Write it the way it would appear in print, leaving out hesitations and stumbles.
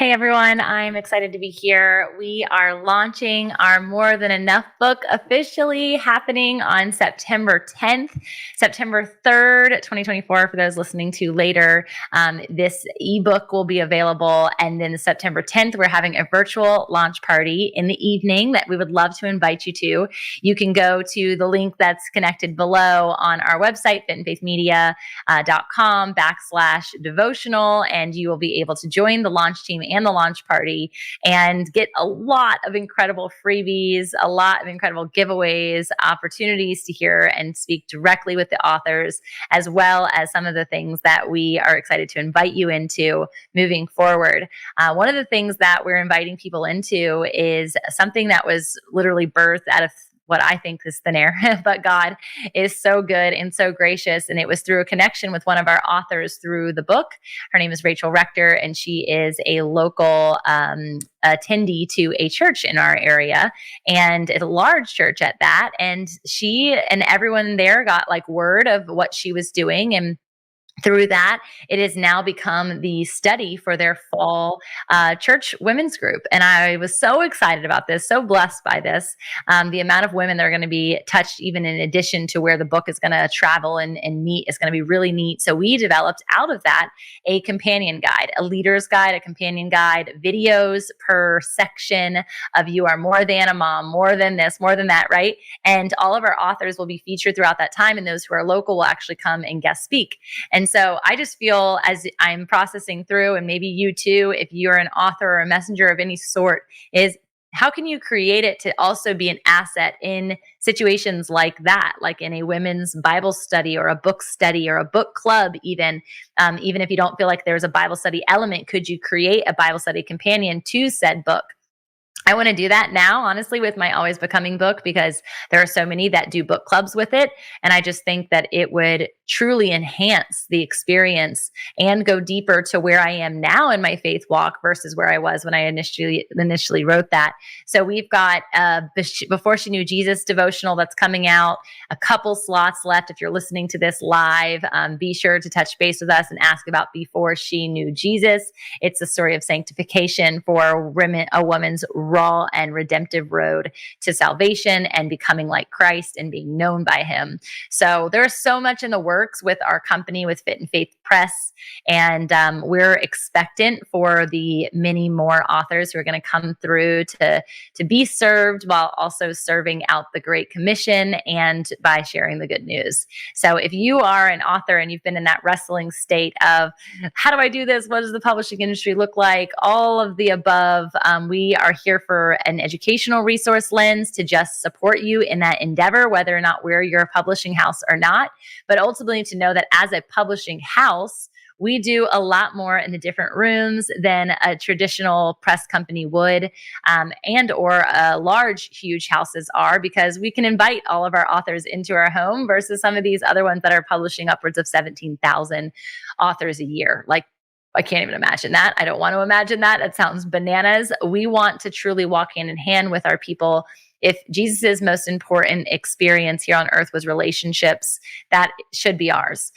Hey everyone, I'm excited to be here. We are launching our More Than Enough book officially happening on September 10th, September 3rd, 2024, for those listening to later. This ebook will be available. And then September 10th, we're having a virtual launch party in the evening that we would love to invite you to. You can go to the link that's connected below on our website, fitandfaithmedia.com/devotional, and you will be able to join the launch team and the launch party and get a lot of incredible freebies, a lot of incredible giveaways, opportunities to hear and speak directly with the authors, as well as some of the things that we are excited to invite you into moving forward. One of the things that we're inviting people into is something that was literally birthed out of what I think is thin air, but God is so good and so gracious. And it was through a connection with one of our authors through the book. Her name is Rachel Rector, and she is a local attendee to a church in our area, and a large church at that. And she and everyone there got like word of what she was doing, and through that, it has now become the study for their fall church women's group. And I was so excited about this, so blessed by this. The amount of women that are going to be touched, even in addition to where the book is going to travel and meet, is going to be really neat. So we developed out of that a companion guide, a leader's guide, a companion guide, videos per section of you are more than a mom, more than this, more than that, right? And all of our authors will be featured throughout that time, and those who are local will actually come and guest speak. And so I just feel, as I'm processing through, and maybe you too, if you're an author or a messenger of any sort, is how can you create it to also be an asset in situations like that, like in a women's Bible study or a book study or a book club, even if you don't feel like there's a Bible study element, could you create a Bible study companion to said book? I want to do that now, honestly, with my Always Becoming book, because there are so many that do book clubs with it. And I just think that it would truly enhance the experience and go deeper to where I am now in my faith walk versus where I was when I initially wrote that. So we've got Before She Knew Jesus devotional that's coming out, a couple slots left. If you're listening to this live, be sure to touch base with us and ask about Before She Knew Jesus. It's a story of sanctification for a woman's raw and redemptive road to salvation and becoming like Christ and being known by him. So there's so much in the works with our company, with Fit and Faith Press, and we're expectant for the many more authors who are going to come through to be served while also serving out the Great Commission and by sharing the good news. So if you are an author and you've been in that wrestling state of, how do I do this? What does the publishing industry look like? All of the above, we are here for an educational resource lens to just support you in that endeavor, whether or not we're your publishing house or not, but ultimately to know that as a publishing house, we do a lot more in the different rooms than a traditional press company would, and or large, huge houses are, because we can invite all of our authors into our home versus some of these other ones that are publishing upwards of 17,000 authors a year. Like, I can't even imagine that. I don't want to imagine that. That sounds bananas. We want to truly walk hand in hand with our people. If Jesus's most important experience here on earth was relationships, that should be ours.